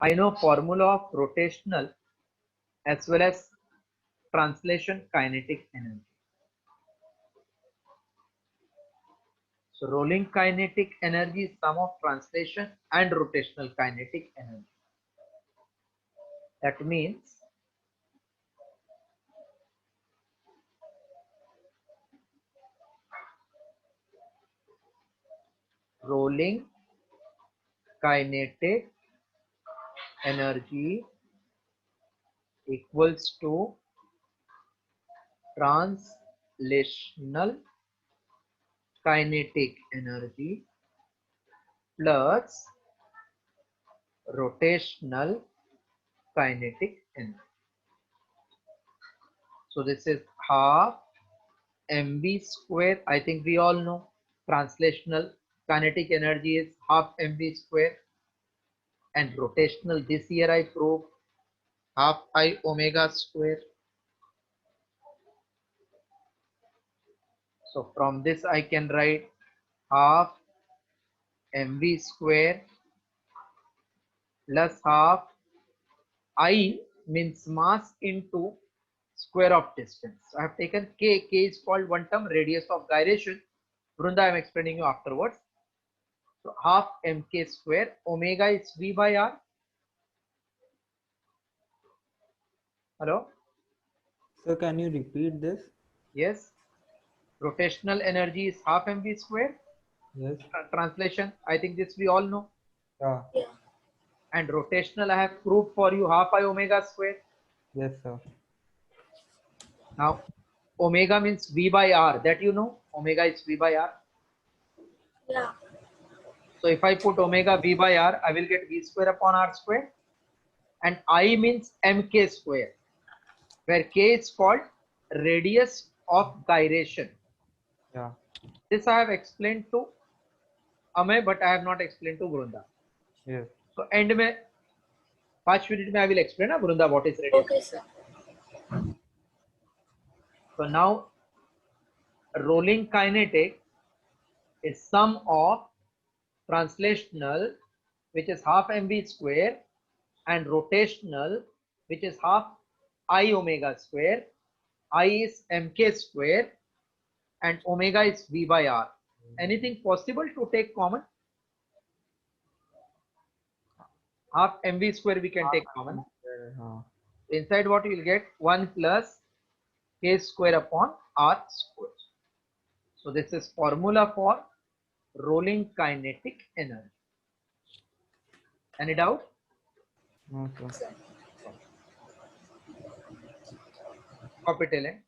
I know formula of rotational as well as translation kinetic energy. So rolling kinetic energy is sum of translation and rotational kinetic energy. That means rolling kinetic energy equals to translational kinetic energy plus rotational kinetic energy. So this is half mv square. I think we all know translational kinetic energy is half mv square, and rotational, this year I proved, half I omega square. So from this I can write half mv square plus half I means mass into square of distance. So I have taken k. K is called one term radius of gyration. Vrunda, I am explaining you afterwards. So half mk square, omega is v by r. Hello? So can you repeat this? Yes. Rotational energy is half mv square. Yes. Translation, I think this we all know. Yeah. And rotational, I have proved for you half I omega square. Yes, sir. Now, omega means v by r. That you know. Omega is v by r. Yeah. So if I put omega v by r, I will get v square upon r square. And I means mk square, where k is called radius of gyration. Yeah. This I have explained to Amay, but I have not explained to Vrunda. Yes. So end में 5 minute में I will explain Vrunda what is radius. Okay, sir. So now rolling kinetic is sum of translational, which is half mv square, and rotational, which is half I omega square. I is mk square and omega is v by r. Anything possible to take common? Half mv square we can take common. Inside what you will get? 1 plus k square upon r square. So this is formula for rolling kinetic energy. Any doubt? No, sir. Sir. Copy talent.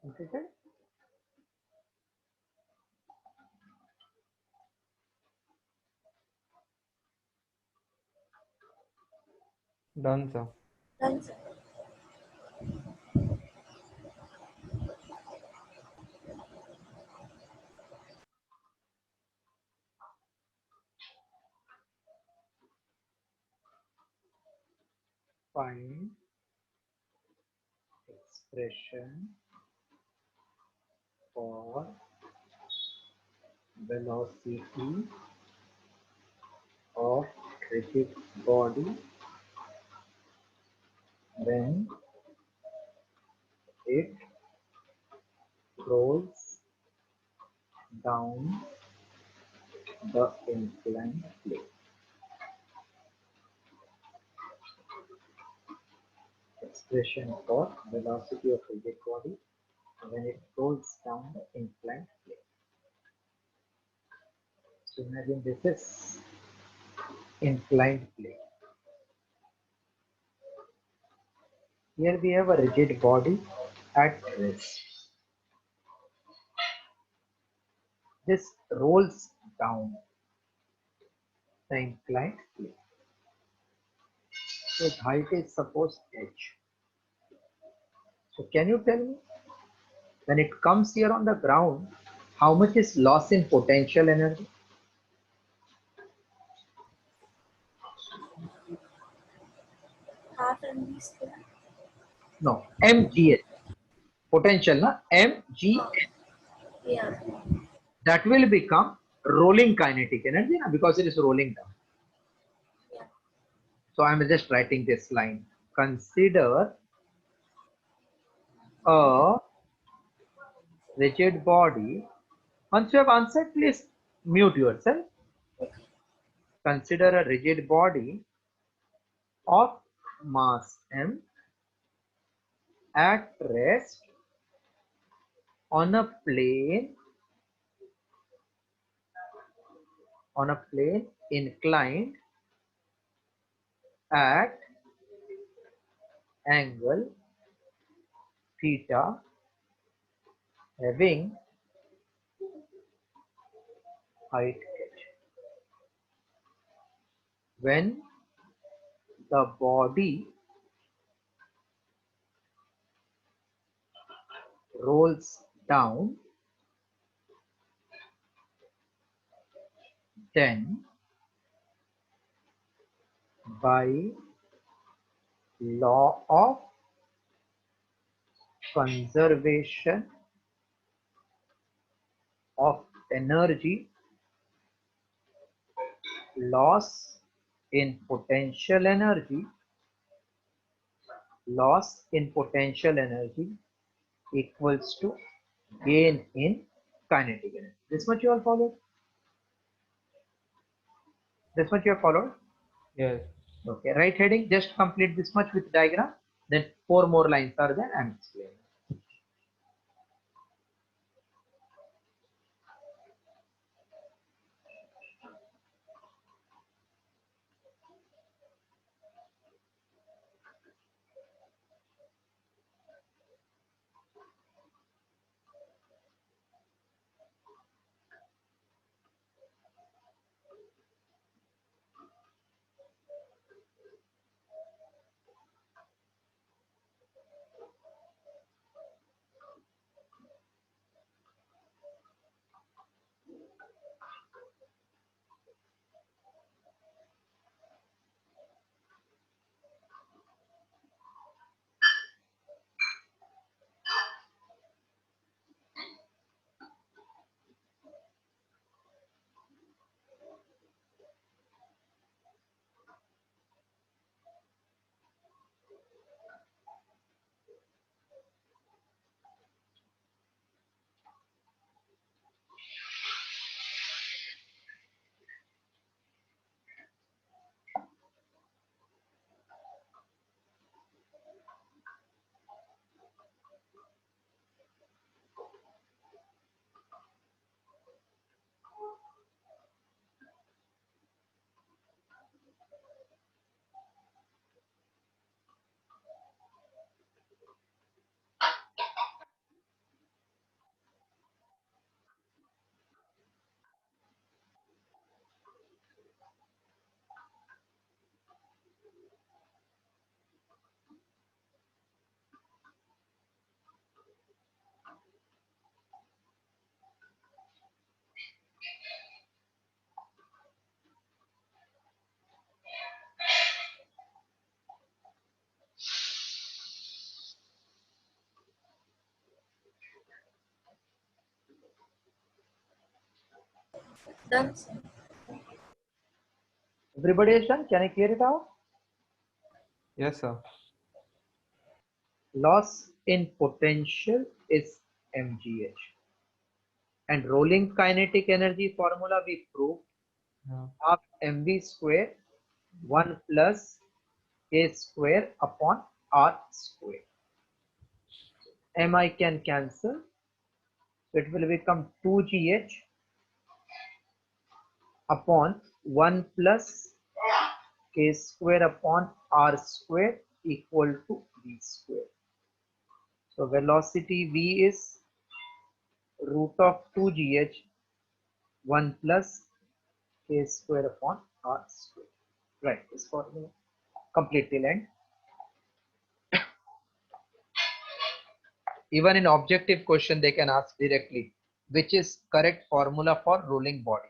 Okay. Done, sir. Done, sir. Find expression for velocity of rigid body when it rolls down the inclined plane. Expression for velocity of rigid body when it rolls down the inclined plane. So imagine this is inclined plane. Here we have a rigid body at rest. This rolls down the inclined plane. So its height is suppose h. So can you tell me when it comes here on the ground, how much is loss in potential energy? Half MV square. No, mgh. Potential, na? mgh. Yeah. That will become rolling kinetic energy, na? Because it is rolling down. Yeah. So I'm just writing this line. Consider a rigid body. Once you have answered, please mute yourself. Okay. Consider a rigid body of mass m at rest on a plane inclined at angle theta having height h. When the body rolls down, then by law of conservation of energy, loss in potential energy equals to gain in kinetic energy. This much you all followed? This much you have followed? Yes. Okay, right heading, just complete this much with diagram. Then 4 more lines are there. I'm explaining. Done, sir. Everybody is done? Can I clear it out? Yes, sir. Loss in potential is mgh. And rolling kinetic energy formula we proved Yeah. half mv square 1 plus k square upon r square. Mi can cancel. So it will become 2gh upon 1 plus k square upon r square equal to v square. So velocity v is root of 2gh 1 plus k square upon r square. Right, this formula complete till end. Even in objective question they can ask directly which is correct formula for rolling body.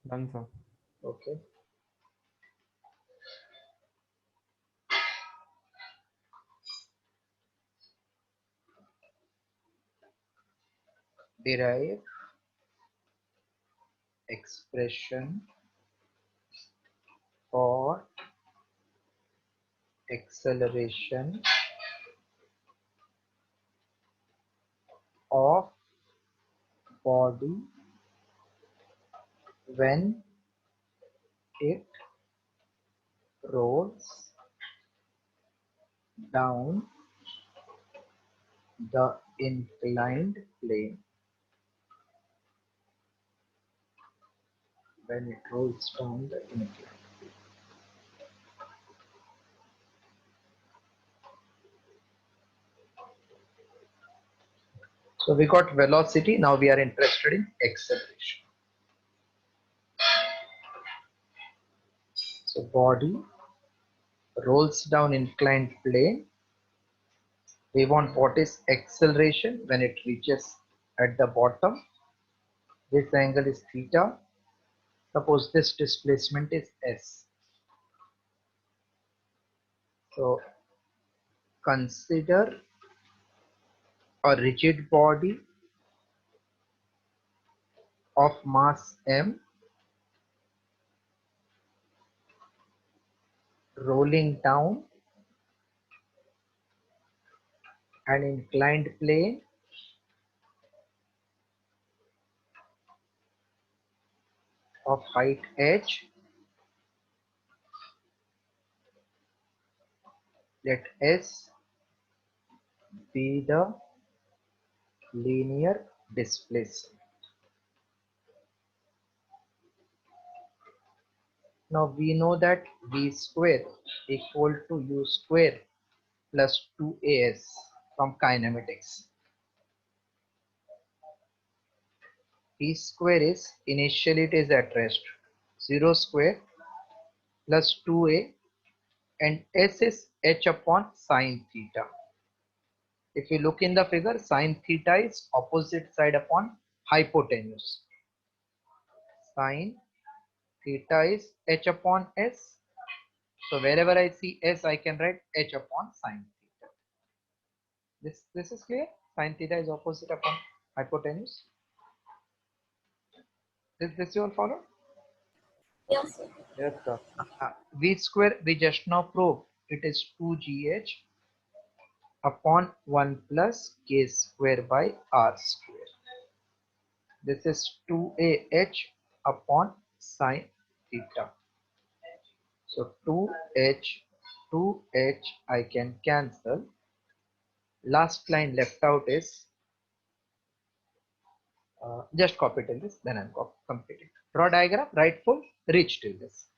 Done, sir. Okay. Derive expression for acceleration of body when it rolls down the inclined plane. When it rolls down the inclined. So we got velocity. Now we are interested in acceleration. So body rolls down inclined plane. We want what is acceleration when it reaches at the bottom. This angle is theta. Suppose this displacement is s. So consider a rigid body of mass m rolling down an inclined plane of height h. Let s be the linear displacement. Now we know that v square equal to u square plus 2as from kinematics. V square is initially it is at rest 0 square plus 2a and s is h upon sine theta. If you look in the figure, sine theta is opposite side upon hypotenuse. Sine theta is h upon s. So wherever I see s, I can write h upon sine theta. This is clear. Sine theta is opposite upon hypotenuse. This you all follow? Yes, sir. Yes, sir. V square we just now proved it is 2gh upon 1 plus k square by r square. This is 2ah upon sine theta. So 2h I can cancel. Last line left out is just copy till this, then I'm completing. Draw diagram, right full, reach till this.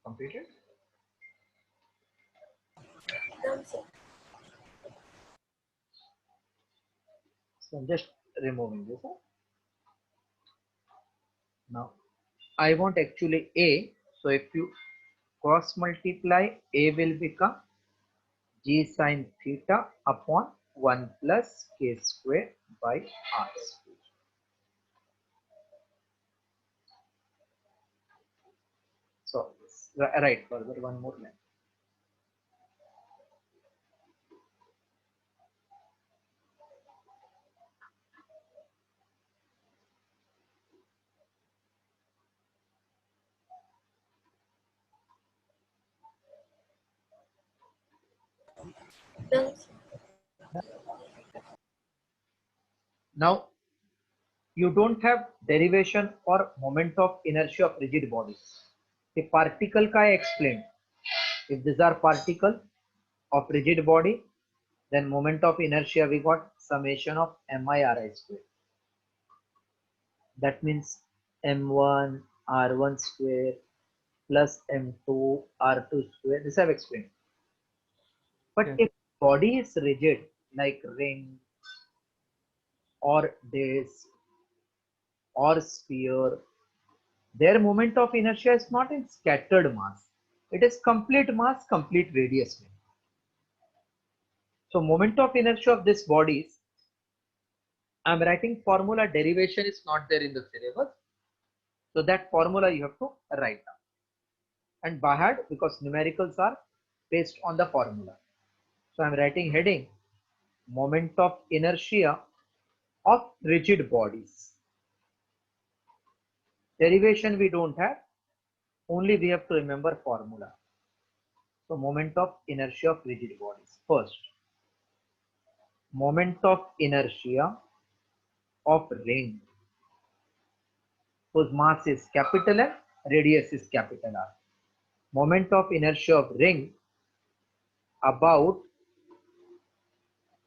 Completed. Done, sir. So I'm just removing this. Now I want actually a. So if you cross multiply, a will become g sine theta upon 1 plus k square by r square. So right further one more line. Done, sir. Now you don't have derivation or moment of inertia of rigid bodies. The particle का I explained. If these are particle of rigid body, then moment of inertia we got summation of mi/ri square. That means m1 r1 square plus m2 r2 square. This I have explained. But Yes. if body is rigid like ring or disc or sphere, their moment of inertia is not in scattered mass. It is complete mass, complete radius. So moment of inertia of this bodies, I'm writing formula, derivation is not there in the syllabus. So that formula you have to write down. And by heart, because numericals are based on the formula. So I'm writing heading moment of inertia of rigid bodies. Derivation we don't have, only we have to remember formula. So moment of inertia of rigid bodies. First, moment of inertia of ring, whose mass is capital M, radius is capital R. Moment of inertia of ring about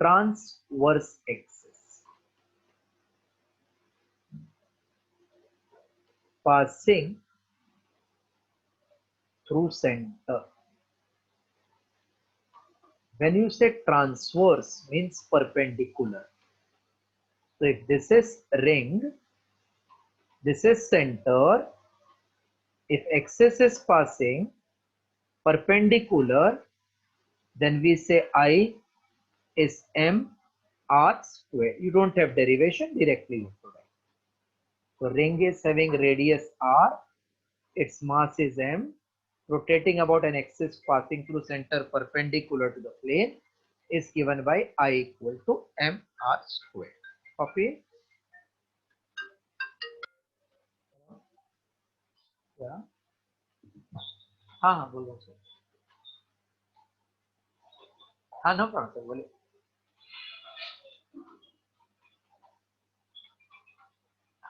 transverse axis, passing through center. When you say transverse means perpendicular. So if this is ring, this is center. If axis is passing perpendicular, then we say I is m r square. You don't have derivation, directly you have to write. So ring is having radius r, its mass is m, rotating about an axis passing through center perpendicular to the plane is given by I equal to m r square. Copy? Yeah. हाँ बोलो sir. हाँ no problem sir, बोलिए.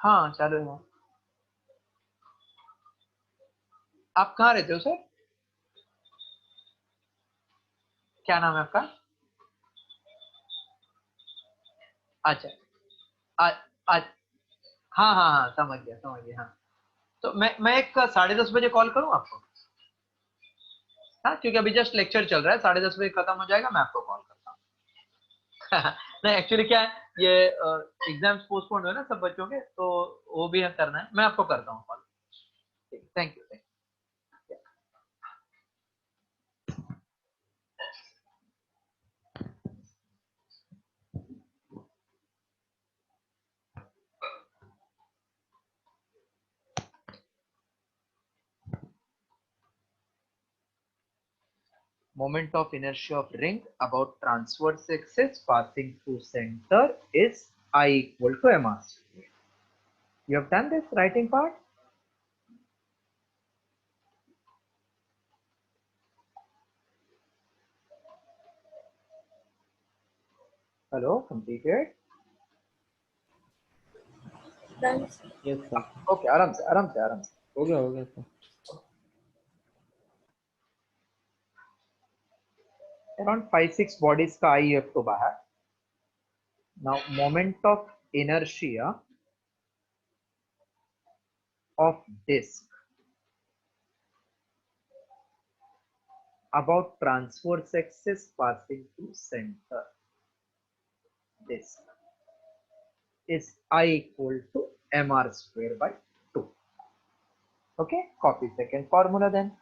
हाँ चालू है. आप कहाँ रहते हो सर? क्या नाम है आपका? अच्छा. आ, आ, हाँ हाँ हाँ समझ गया हाँ. तो मैं एक 10:30 बजे कॉल करूँ आपको? हाँ क्योंकि अभी जस्ट लेक्चर चल रहा है, 10:30 बजे खत्म हो जाएगा, मैं आपको कॉल करता हूँ. नहीं एक्चुअली क्या है, ये एग्जाम्स पोस्टपोन हुए ना सब बच्चों के, तो वो भी करना है, मैं आपको करता हूँ call. Thank you. Moment of inertia of ring about transverse axis passing through center is I equal to m r square. You have done this writing part? Hello, completed? Done, sir. Yes, sir. Okay, आराम से. हो गया sir. Around 5-6 bodies का I have to बाहर. Now moment of inertia of disk about transverse axis passing through center disk is I equal to mr square by 2. Okay, copy second formula then.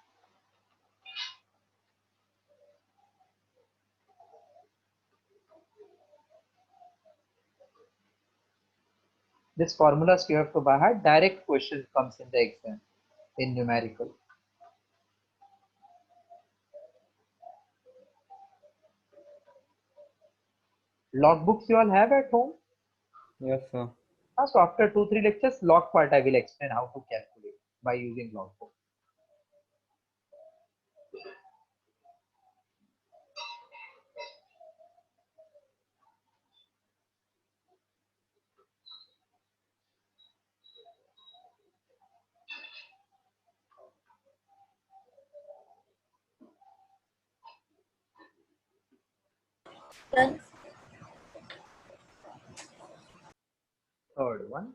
This formulas you have to by heart. Direct question comes in the exam in numerical. Logbooks you all have at home. Yes, sir. So after 2-3 lectures, log part I will explain how to calculate by using logbook. Done, Third one,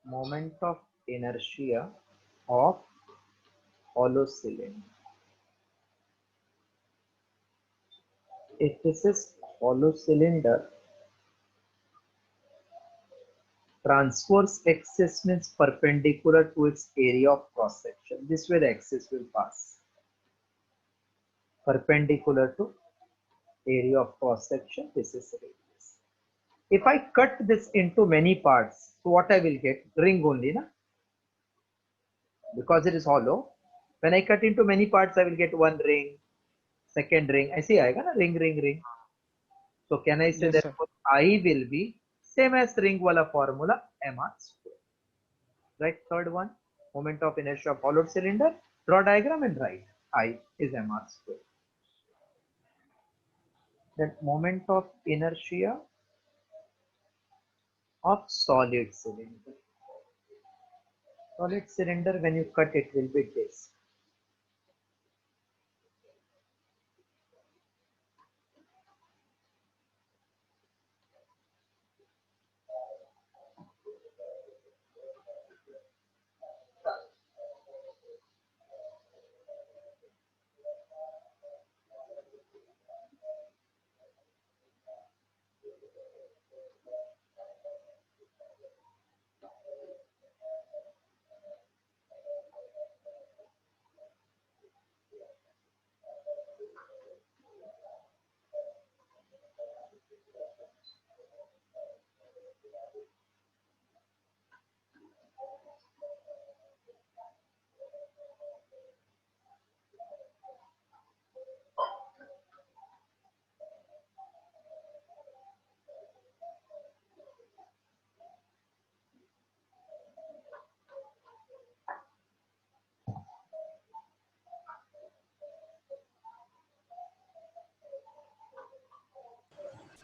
moment of inertia of hollow cylinder. If this is hollow cylinder, transverse axis means perpendicular to its area of cross section. This way the axis will pass. Perpendicular to area of cross section, this is radius. If I cut this into many parts, so what I will get? Ring only, na? Because it is hollow. When I cut into many parts, I will get one ring, second ring. I see, aega na? Ring. So can I say Yes, that sir. I will be same as ring wala formula mr square. Right? Third one, moment of inertia of hollow cylinder. Draw diagram and write I is mr square. Then moment of inertia of solid cylinder. Solid cylinder, when you cut it will be this.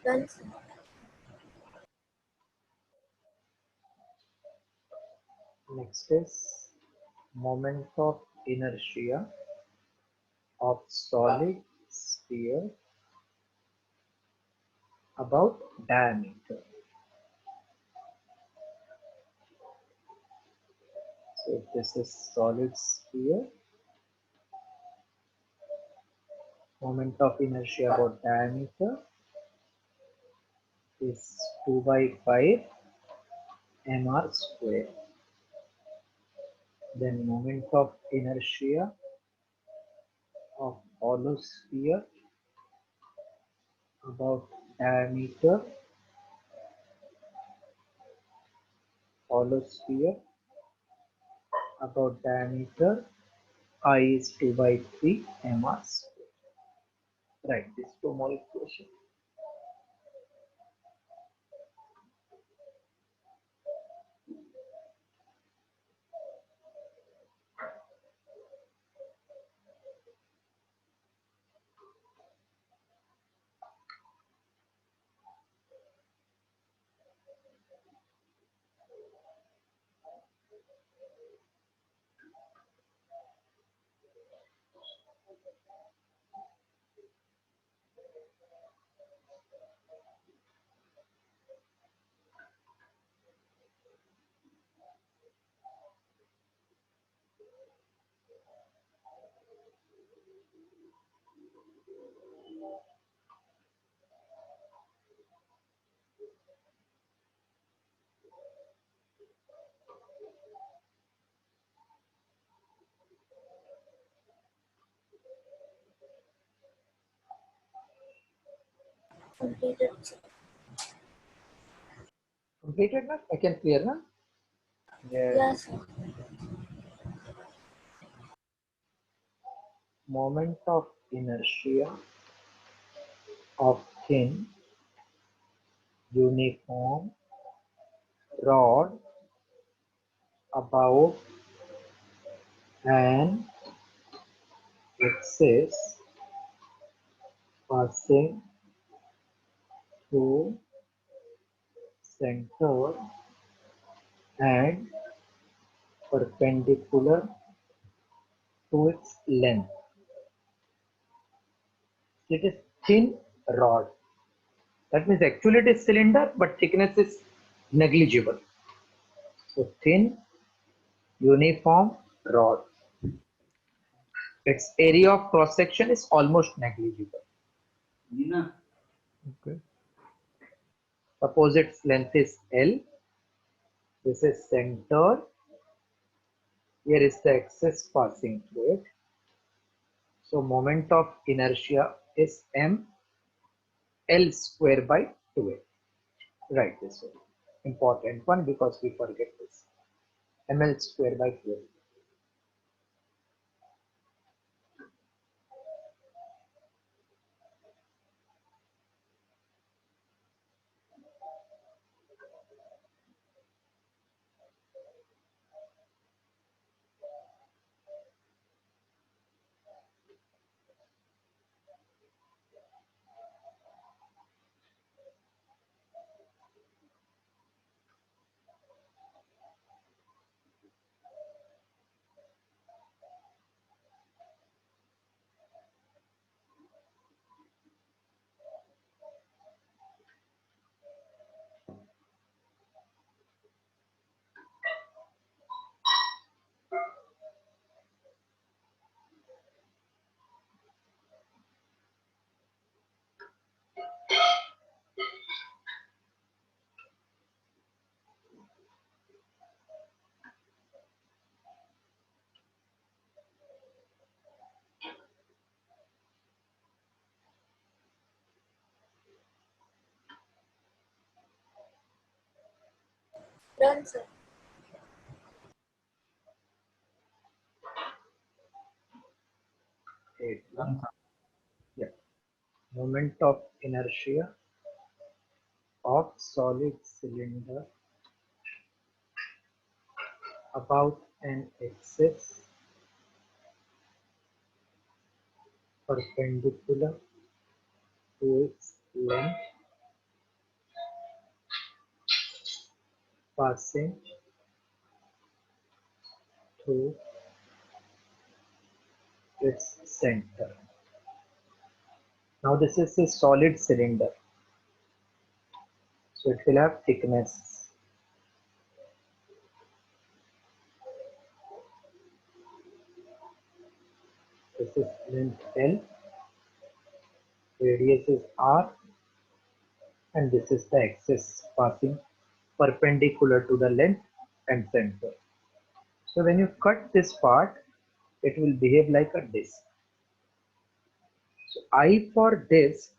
Done, sir. Next is moment of inertia of solid sphere about diameter. So if this is solid sphere, moment of inertia about diameter is 2 by 5 mr square. Then moment of inertia of hollow sphere about diameter, hollow sphere about diameter, I is 2 by 3 mr square. Right, these two more equations. Completed, sir. Completed now? I can clear now? Yes, sir. Moment of inertia of thin uniform rod about an axis passing through center and perpendicular to its length. It is thin rod. That means actually it is cylinder, but thickness is negligible. So thin uniform rod. Its area of cross section is almost negligible. Okay. Suppose its length is L. This is center. Here is the axis passing through it. So moment of inertia is m L square by 2a. Write this one. Important one because we forget this. ml square by 2a. Done, sir. Eight. Yeah. Moment of inertia of solid cylinder about an axis perpendicular to its length passing through its center. Now this is a solid cylinder, so it will have thickness. This is length L, radius is R, and this is the axis passing perpendicular to the length and center. So when you cut this part, it will behave like a disc. So I for this,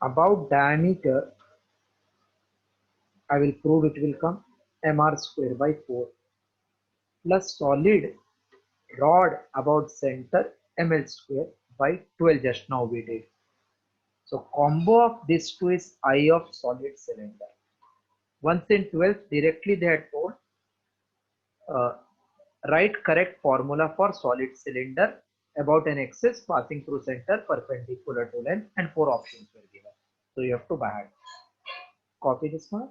about diameter, I will prove it will come mr square by 4 plus solid rod about center ml square by 12, just now we did. So combo of these two is I of solid cylinder. Once in 12th, directly they had told write correct formula for solid cylinder about an axis passing through center perpendicular to length, and 4 options were given. So you have to by heart. Copy this one.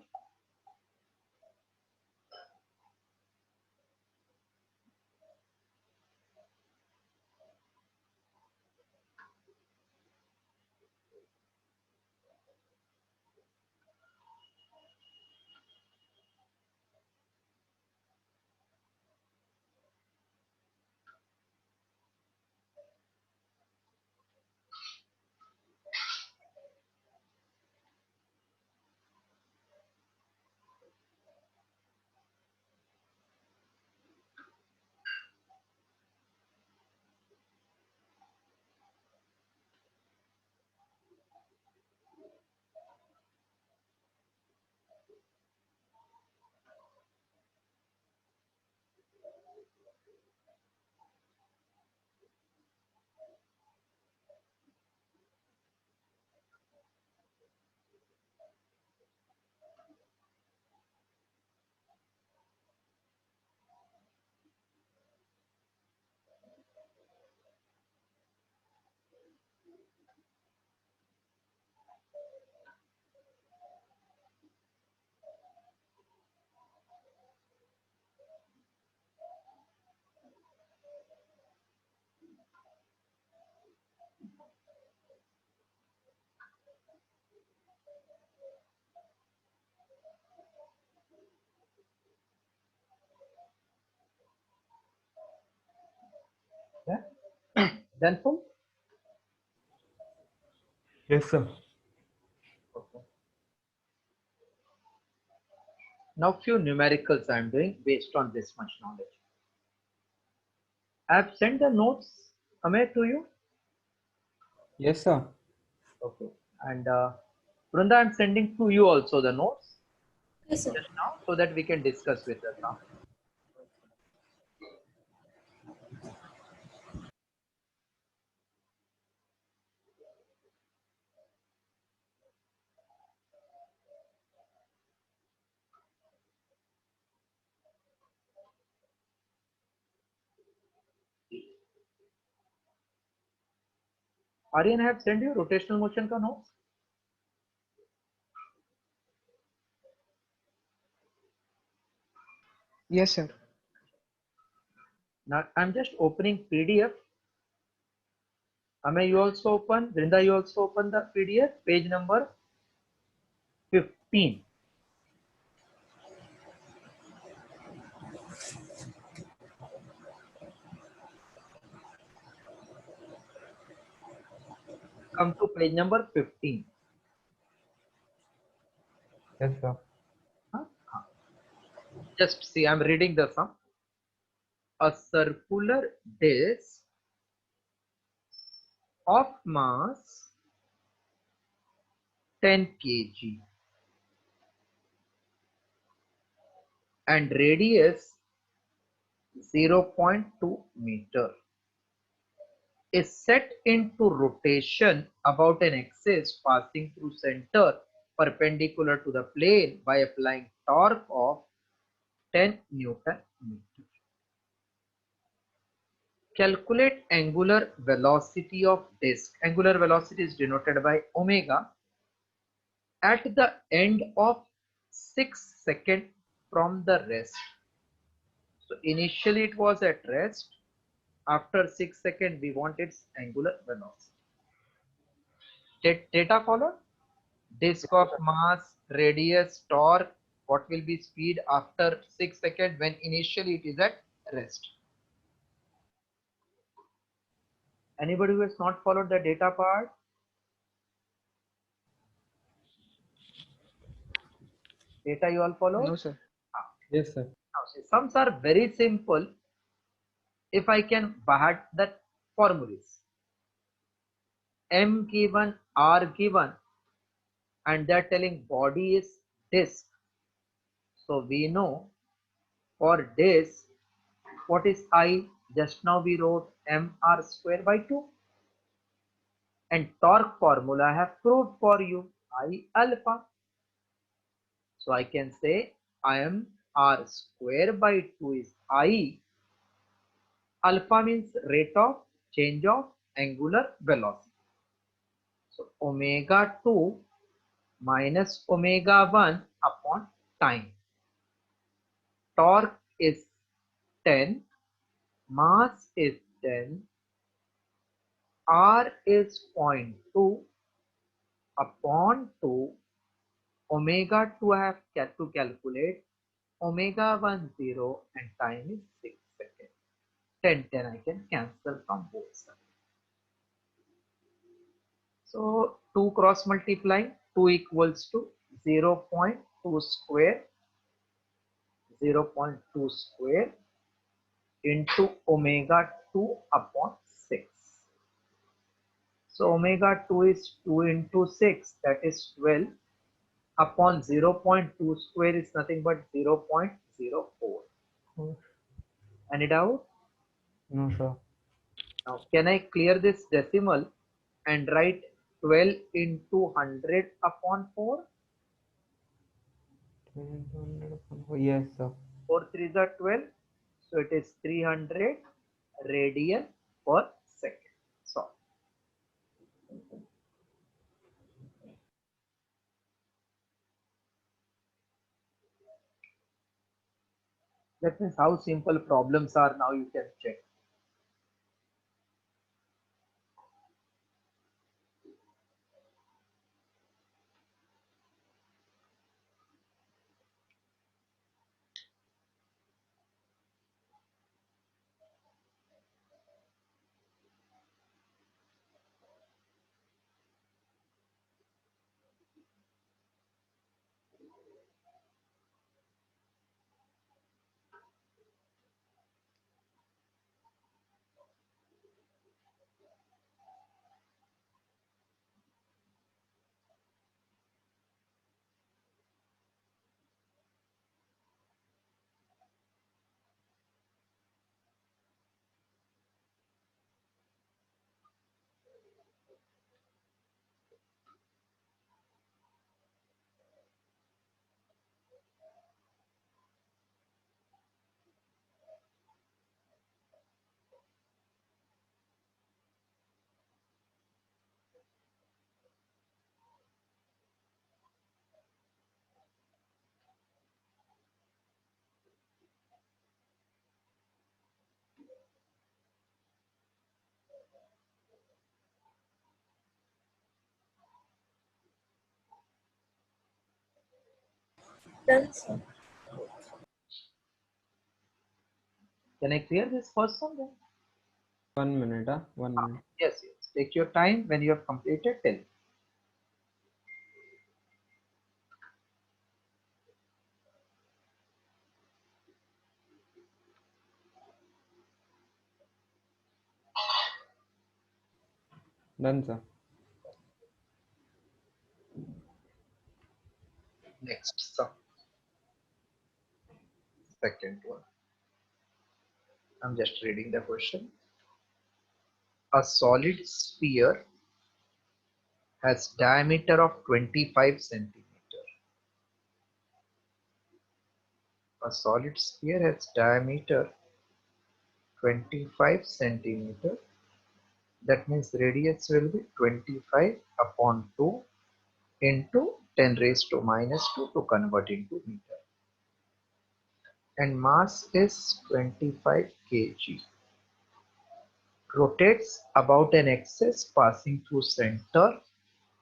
Yeah. Then full. Yes, sir. Okay. Now few numericals I am doing based on this much knowledge. I have sent the notes, Amay, to you. Yes, sir. Okay. And Brunda, I am sending to you also the notes Yes, sir. just now so that we can discuss with us. Aryan, I have sent you rotational motion ka notes. Yes, sir. Now I'm just opening PDF. Amay, you also open. Brinda, you also open the PDF, page number 15. Come to page number 15. Yes, sir. Huh? Just see, I'm reading the sum. A circular disc of mass 10 kg and radius 0.2 meter is set into rotation about an axis passing through center perpendicular to the plane by applying torque of 10 Newton meter. Calculate angular velocity of disk. Angular velocity is denoted by omega at the end of 6 second from the rest. So initially it was at rest. After 6 seconds, we want its angular velocity. Data followed? Disk of mass, radius, torque, what will be speed after 6 seconds when initially it is at rest. Anybody who has not followed the data part? Data you all follow? No, sir. Yes, sir. Now see, sums are very simple if I can bahut that formulas. M given, R given, and they're telling body is disk. So we know for disk, what is I? Just now we wrote mr square by 2. And torque formula I have proved for you, I alpha. So I can say I am r square by 2 is I. Alpha means rate of change of angular velocity. So omega 2 minus omega 1 upon time. Torque is 10, mass is 10, R is 0.2 upon 2, omega 2 I have to calculate, omega 1 0 and time is 6 seconds. 10 I can cancel from both sides. So 2 cross multiplying, 2 equals to 0.2 square, 0.2 square into omega 2 upon 6. So omega 2 is 2 into 6, that is 12 upon 0.2 square is nothing but 0.04. Oh, Any doubt? no, sir. Now can I clear this decimal and write 12 into 100 upon 4? Yes, sir. 4 3s are 12. So it is 300 radian per second. So that means how simple problems are now you can check. Done, sir. Can I clear this first one then? 1 minute, 1 minute. Yes, yes. Take your time. When you have completed, tell me. Done, sir. Next sum. Second one. I'm just reading the question. A solid sphere has diameter of 25 centimeter. A solid sphere has diameter 25 centimeter. That means radius will be 25 upon 2 into 10 raised to minus 2 to convert into meter. and mass is 25 kg. Rotates about an axis passing through center.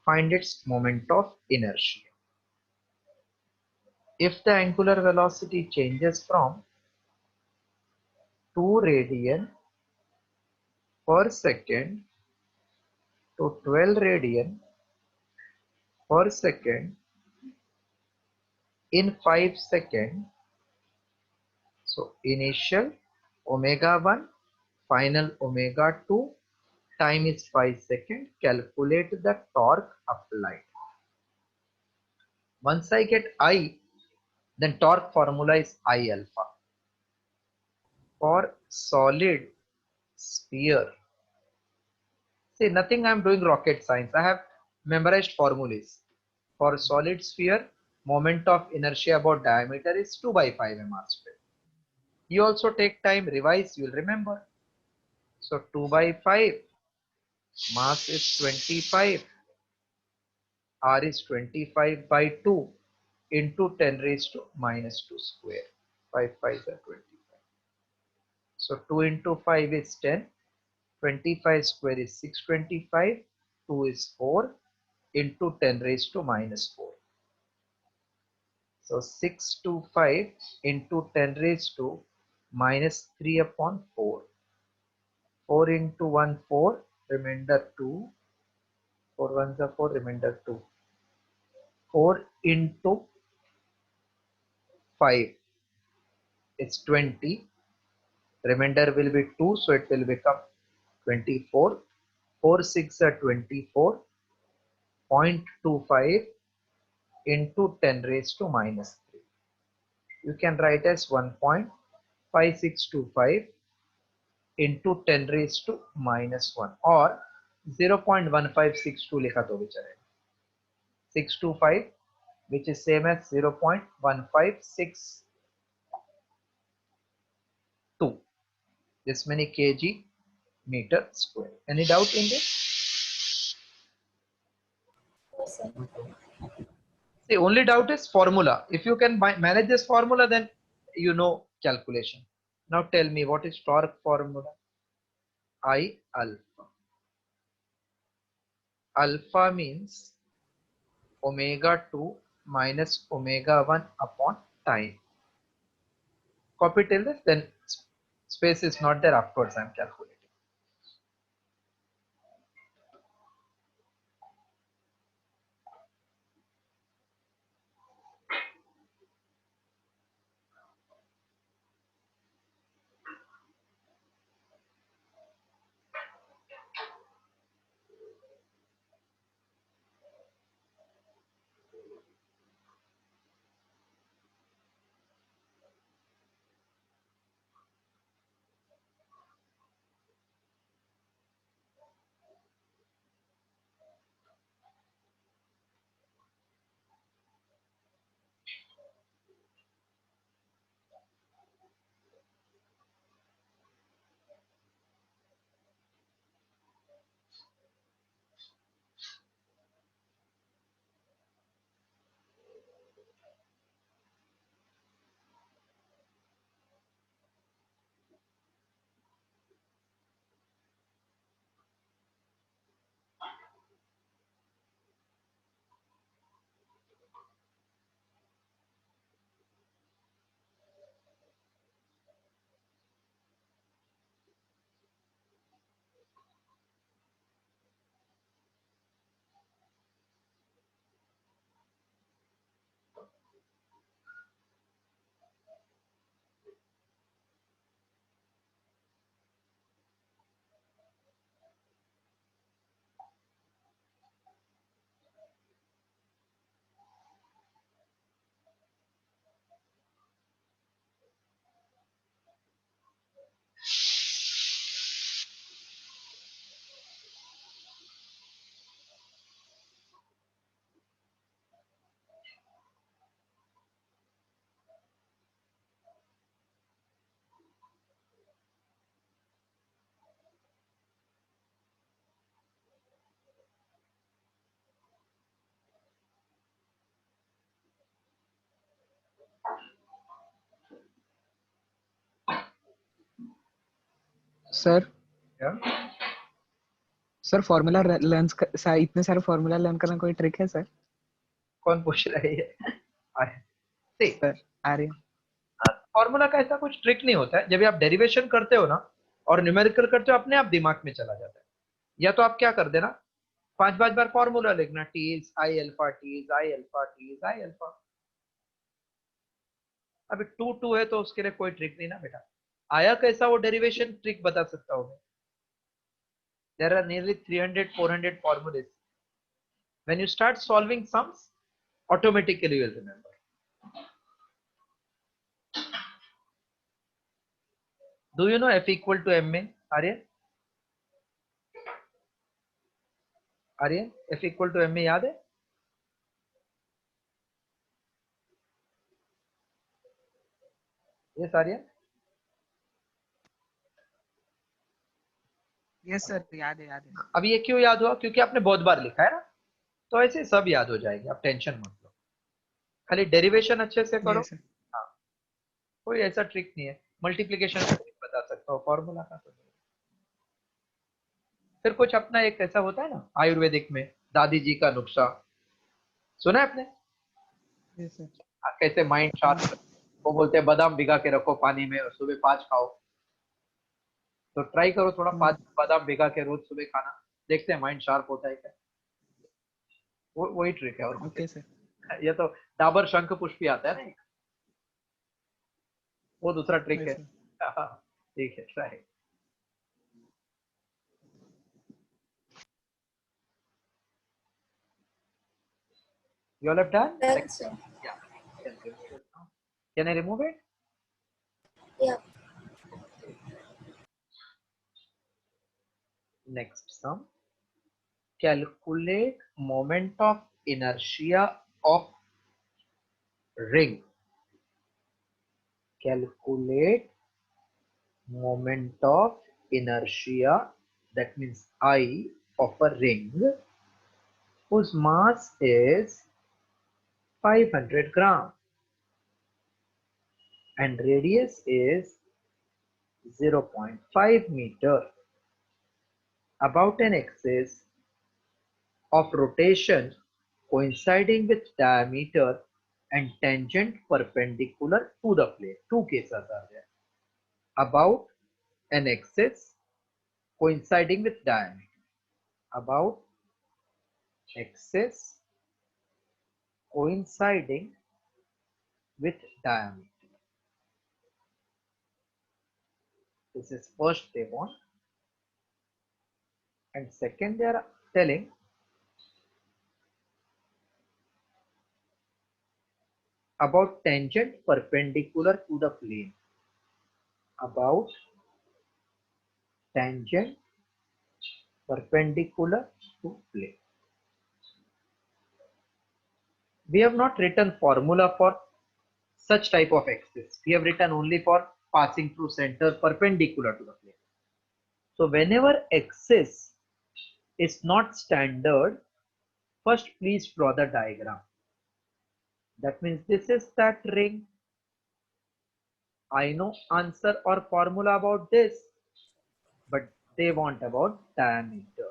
Find its moment of inertia. If the angular velocity changes from 2 radian per second to 12 radian per second in 5 seconds, so initial omega 1, final omega 2, time is 5 seconds. Calculate the torque applied. Once I get I, then torque formula is I alpha. For solid sphere, see, nothing I'm doing rocket science. I have memorized formulas. For solid sphere, moment of inertia about diameter is 2 by 5 m/r square. You also take time, revise, you will remember. So 2 by 5, mass is 25, R is 25 by 2 into 10 raised to minus 2 square. 5 5s are 25. So 2 into 5 is 10, 25 square is 625, 2 is 4 into 10 raised to minus 4. So 625 into 10 raised to minus 3 upon 4. 4 into 1 4, remainder 2. 4 ones are 4, remainder 2. 4 into 5 is 20. Remainder will be 2, so it will become 24. 4 6 are 24.25 into 10 raised to minus 3. You can write as 1.5625 into 10 raised to minus 1 or 0.1562 लिखा तो भी चलेगा. 625 which is same as 0.1562. This many kg meter square. Any doubt in this? Yes, sir. The only doubt is formula. If you can manage this formula, then you know calculation. Now tell me, what is torque formula? I alpha. Alpha means omega 2 minus omega 1 upon time. Copy till this, then space is not there. Afterwards I am calculating. Sir क्या? Sir formula learn इतने सारे formula learn करना कोई trick है sir? कौन पूछ रही है? देख, सर आर्यन। फॉर्मूला का ऐसा कुछ ट्रिक नहीं होता है। जब भी आप डेरिवेशन करते हो ना और न्यूमेरिकल करते हो, अपने आप दिमाग में चला जाता है। या तो आप क्या कर देना, 5 बार फॉर्मूला लिखना, T is I alpha, T is I alpha, T is I alpha. अभी 2 है तो उसके लिए कोई ट्रिक नहीं ना बेटा। आया कैसा वो डेरिवेशन ट्रिक बता सकता हूँ मैं। There are nearly 300-400 formulas. When you start solving sums, automatically you will remember. Do you know F equal to M में? Aryan, Aryan, F equal to M में याद है? यस आर्यन? यस सर, याद है। अब ये क्यों याद हुआ? क्योंकि आपने बहुत बार लिखा है ना, तो ऐसे सब याद हो जाएंगे, आप टेंशन मत लो। खाली डेरिवेशन अच्छे से करो। Yes sir. हाँ, कोई ऐसा ट्रिक नहीं है। मल्टीप्लिकेशन का ट्रिक बता सकता हूँ, फॉर्मूला का तो नहीं। फिर कुछ अपना एक ऐसा होता है ना आयुर्वेदिक में, दादी जी का नुस्खा सुना है आपने? Yes sir. कैसे माइंड शार्प, वो बोलते हैं बादाम भिगा के रखो पानी में और सुबह 5 खाओ। तो ट्राई करो थोड़ा 5 बादाम भिगा के रोज सुबह खाना, देखते हैं माइंड शार्प होता है क्या। वही ट्रिक है और कुछ ओके सर। नहीं। ये तो डाबर शंख पुष्पी आता है ना, वो दूसरा ट्रिक है। Yes sir. ठीक है, try. You all have done? Done, sir. Yeah. Can I remove it? Yeah. Next sum. Calculate moment of inertia of ring. Calculate moment of inertia, that means I, of a ring whose mass is 500 gram and radius is 0.5 meter about an axis of rotation coinciding with diameter and tangent perpendicular to the plane. Two cases are there. About an axis coinciding with diameter. About axis coinciding with diameter. This is first they want. And second they are telling about tangent perpendicular to the plane. About tangent perpendicular to plane. We have not written formula for such type of axis. We have written only for passing through center perpendicular to the plane. So whenever axis is not standard, first please draw the diagram. That means this is that ring. I know answer or formula about this, but they want about diameter.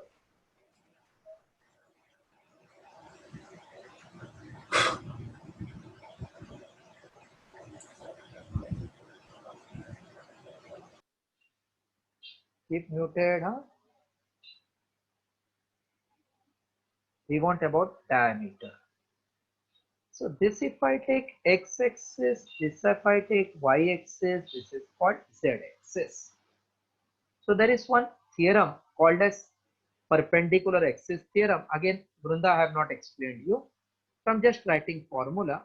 Keep muted, huh? We want about diameter. So this if I take x-axis, this if I take y-axis, this is called z-axis. So there is one theorem called as perpendicular axis theorem. Again, Brunda, I have not explained you. So I'm just writing formula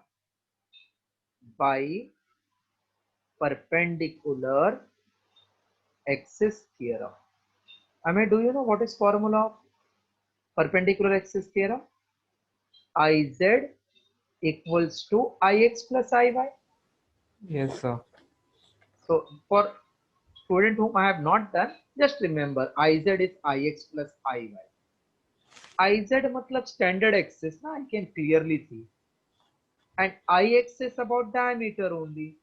by perpendicular axis theorem. Ame, do you know what is formula of perpendicular axis theorem? Iz equals to ix plus iy. Yes, sir. So for student whom I have not done, just remember Iz is ix plus iy. Iz matlab standard axis, na, I can clearly see. And ix is about diameter only.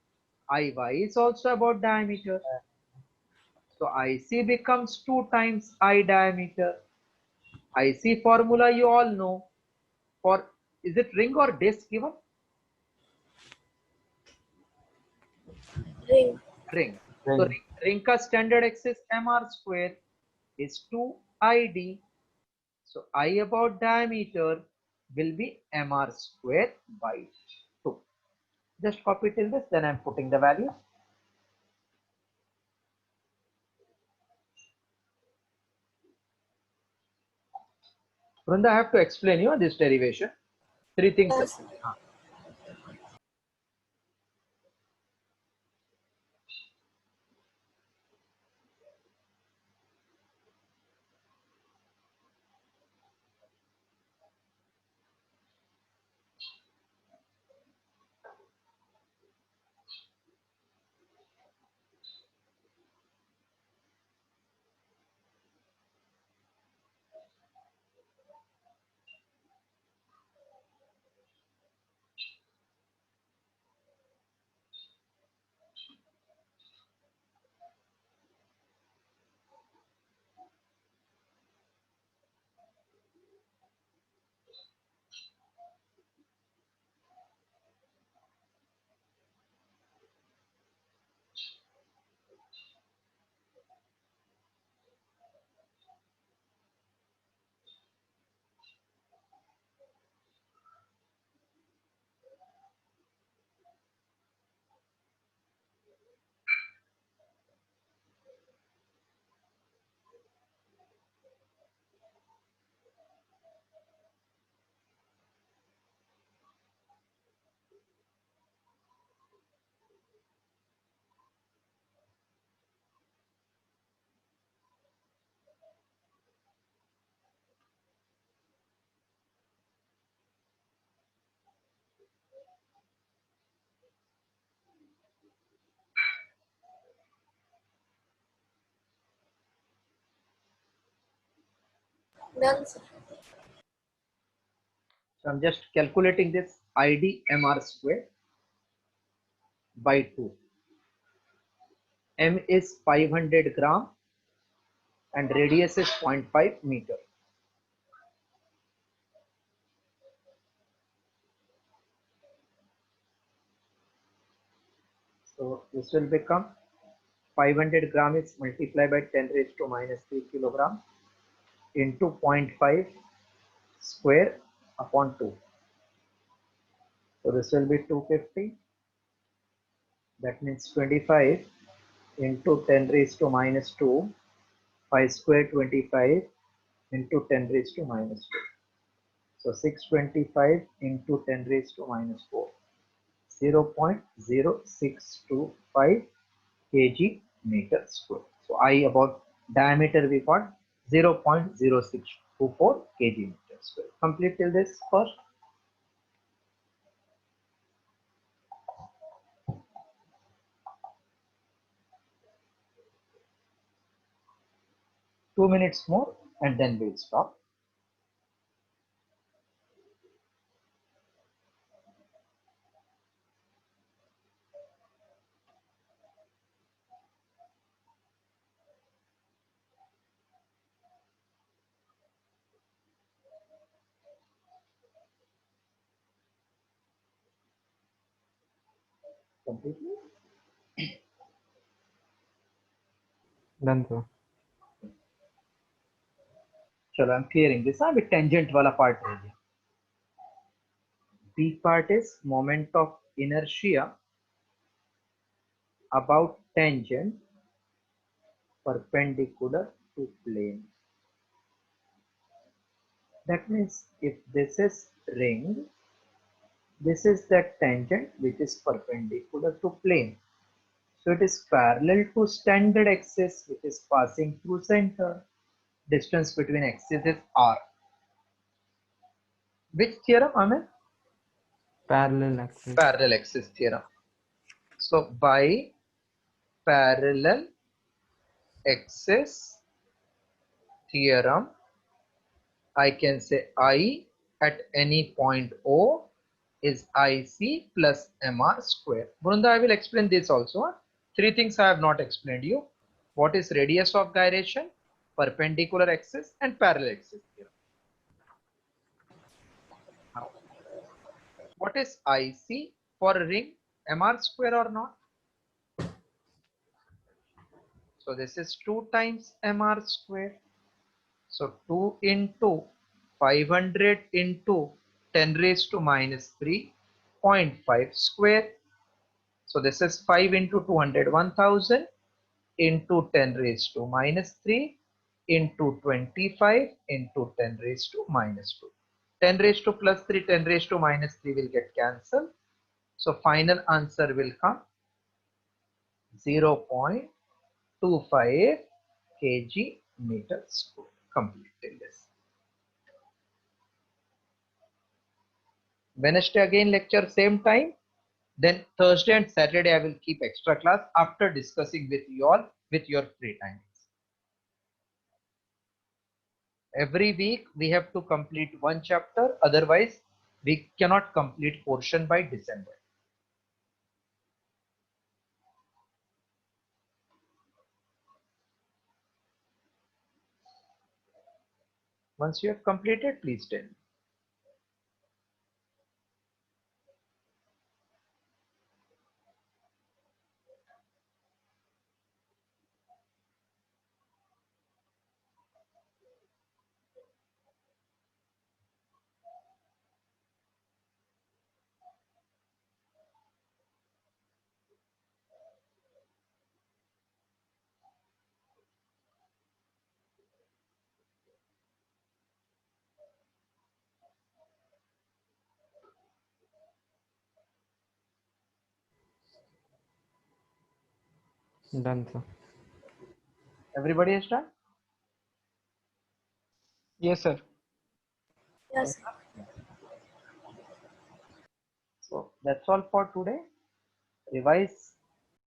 Iy is also about diameter. So IC becomes 2 times I diameter. IC formula you all know. For, is it ring or disc given? Ring. Ring. So Ring. ring का standard axis mr square is 2id. So I about diameter will be mr square by 2. Just copy till this, then I'm putting the value. Vrunda, I have to explain you this derivation. 3 things. Yes. Done, sir. So I'm just calculating this ID mr square by 2. M is 500 gram and radius is 0.5 meter. So this will become 500 gram is multiplied by 10 raised to minus 3 kilogram into 0.5 square upon 2. So this will be 250. That means 25 into 10 raised to minus 2. 5 square 25 into 10 raised to minus 2. So 625 into 10 raised to minus 4. 0.0625 kg meter square. So I about diameter we got 0.0624 kg meter square. Complete till this first. Two minutes more and then we'll stop. Completely. Done, sir. चलो I'm clearing this. अभी tangent वाला part रह गया. B part is moment of inertia about tangent perpendicular to plane. That means if this is ring, this is that tangent which is perpendicular to plane. So it is parallel to standard axis which is passing through center. Distance between axes is r. Which theorem, Amin? Parallel axis. Parallel axis theorem. So by parallel axis theorem, I can say I at any point O is IC plus MR square. Brunda, I will explain this also. Three things I have not explained you. What is radius of gyration? Perpendicular axis and parallel axis theorem. Now, what is IC for a ring? MR square or not? So this is 2 times MR square. So 2 into 500 into 10 raised to minus 3.5 square. So this is 5 into 200, 1000 into 10 raised to minus 3 into 25 into 10 raised to minus 2. 10 raised to plus 3, 10 raised to minus 3 will get cancelled. So final answer will come 0.25 kg meter square. Completed this. Wednesday again lecture same time. Then Thursday and Saturday I will keep extra class after discussing with you all with your free time. Every week we have to complete one chapter, otherwise we cannot complete portion by December. Once you have completed, please tell me. Done, sir. Everybody has done? Yes, sir. Yes. So that's all for today. Revise